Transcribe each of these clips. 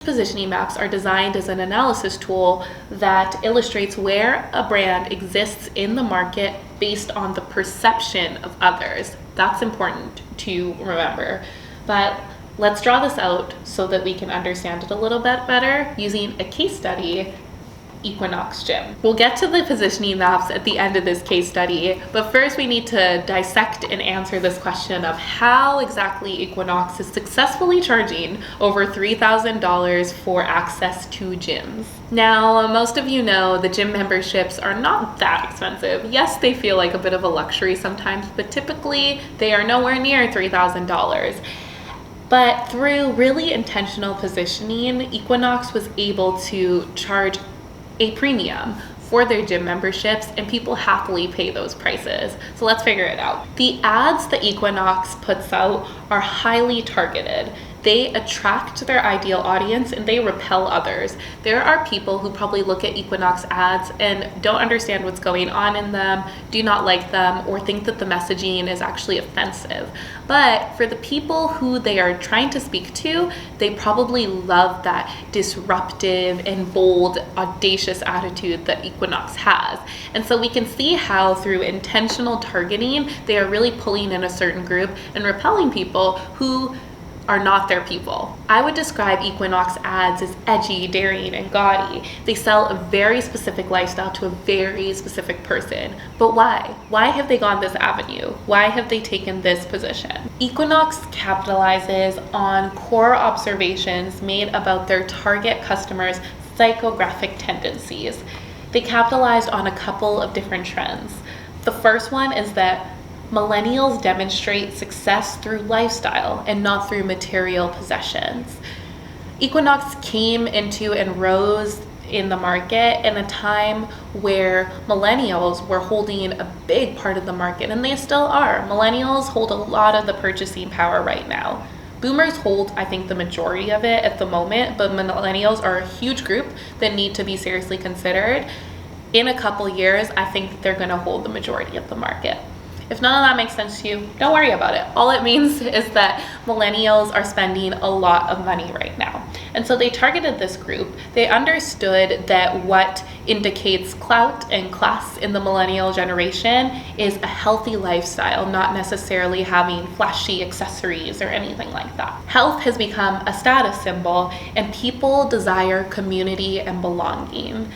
Positioning maps are designed as an analysis tool that illustrates where a brand exists in the market based on the perception of others. That's important to remember. But let's draw this out so that we can understand it a little bit better using a case study, Equinox Gym. We'll get to the positioning maps at the end of this case study, but first we need to dissect and answer this question of how exactly Equinox is successfully charging over $3,000 for access to gyms. Now, most of you know the gym memberships are not that expensive. Yes, they feel like a bit of a luxury sometimes, but typically they are nowhere near $3,000. But through really intentional positioning, Equinox was able to charge a premium for their gym memberships, and people happily pay those prices. So let's figure it out. The ads that Equinox puts out are highly targeted. They attract their ideal audience and they repel others. There are people who probably look at Equinox ads and don't understand what's going on in them, do not like them, or think that the messaging is actually offensive. But for the people who they are trying to speak to, they probably love that disruptive and bold, audacious attitude that Equinox has. And so we can see how through intentional targeting, they are really pulling in a certain group and repelling people who are not their people. I would describe Equinox ads as edgy, daring, and gaudy. They sell a very specific lifestyle to a very specific person. But why? Why have they gone this avenue? Why have they taken this position? Equinox capitalizes on core observations made about their target customers' psychographic tendencies. They capitalized on a couple of different trends. The first one is that millennials demonstrate success through lifestyle and not through material possessions. Equinox came into and rose in the market in a time where millennials were holding a big part of the market, and they still are. Millennials hold a lot of the purchasing power right now. Boomers hold, I think, the majority of it at the moment, but millennials are a huge group that need to be seriously considered. In a couple years, I think they're gonna hold the majority of the market. If none of that makes sense to you, don't worry about it. All it means is that millennials are spending a lot of money right now. And so they targeted this group. They understood that what indicates clout and class in the millennial generation is a healthy lifestyle, not necessarily having flashy accessories or anything like that. Health has become a status symbol, and people desire community and belonging.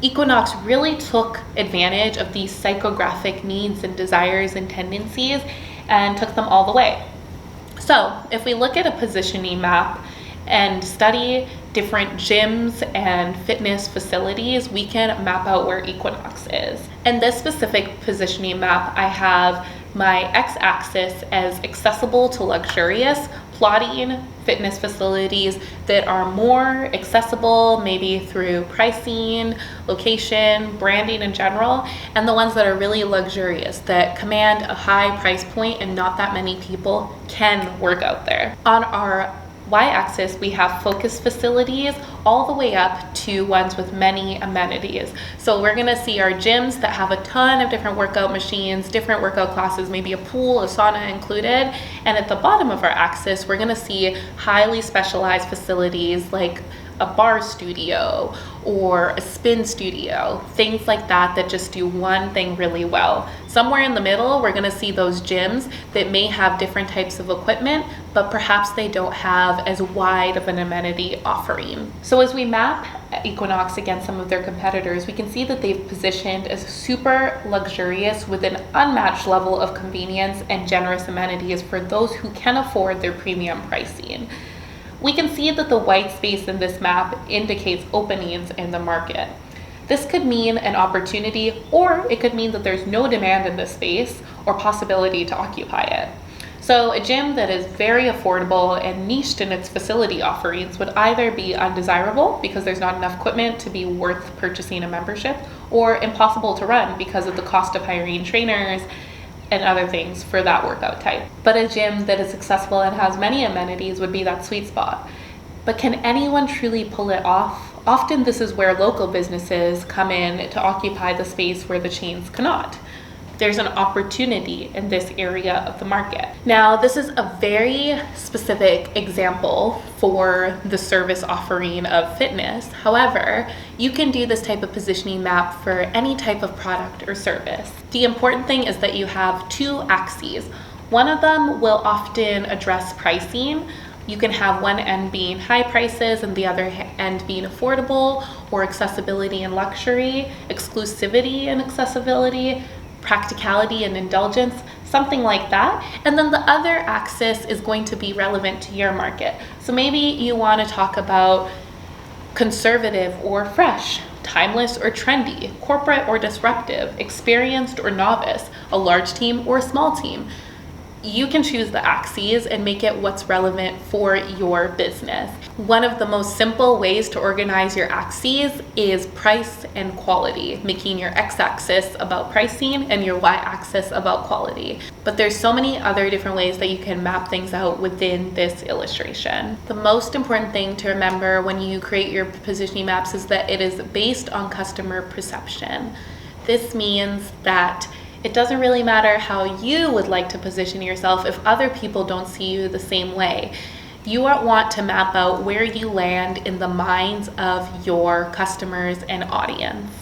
Equinox really took advantage of these psychographic needs and desires and tendencies and took them all the way. So if we look at a positioning map and study different gyms and fitness facilities, we can map out where Equinox is. In this specific positioning map, I have my x-axis as accessible to luxurious, plotting fitness facilities that are more accessible, maybe through pricing, location, branding in general, and the ones that are really luxurious, that command a high price point and not that many people can work out there. On our y-axis, we have focus facilities all the way up to ones with many amenities. So we're gonna see our gyms that have a ton of different workout machines, different workout classes, maybe a pool, a sauna included. And at the bottom of our axis, we're gonna see highly specialized facilities like a bar studio or a spin studio, things like that that just do one thing really well. Somewhere in the middle, we're gonna see those gyms that may have different types of equipment, but perhaps they don't have as wide of an amenity offering. So as we map Equinox against some of their competitors, we can see that they've positioned as super luxurious with an unmatched level of convenience and generous amenities for those who can afford their premium pricing. We can see that the white space in this map indicates openings in the market. This could mean an opportunity, or it could mean that there's no demand in this space or possibility to occupy it. So a gym that is very affordable and niched in its facility offerings would either be undesirable because there's not enough equipment to be worth purchasing a membership, or impossible to run because of the cost of hiring trainers and other things for that workout type. But a gym that is accessible and has many amenities would be that sweet spot. But can anyone truly pull it off? Often this is where local businesses come in to occupy the space where the chains cannot. there's an opportunity in this area of the market. Now, this is a very specific example for the service offering of fitness. However, you can do this type of positioning map for any type of product or service. The important thing is that you have two axes. One of them will often address pricing. You can have one end being high prices and the other end being affordable, or accessibility and luxury, exclusivity and accessibility, practicality and indulgence, something like that. And then the other axis is going to be relevant to your market. So maybe you want to talk about conservative or fresh, timeless or trendy, corporate or disruptive, experienced or novice, a large team or a small team. You can choose the axes and make it what's relevant for your business. One of the most simple ways to organize your axes is price and quality, making your x-axis about pricing and your y-axis about quality. But there's so many other different ways that you can map things out within this illustration. The most important thing to remember when you create your positioning maps is that it is based on customer perception. This means that it doesn't really matter how you would like to position yourself if other people don't see you the same way. You want to map out where you land in the minds of your customers and audience.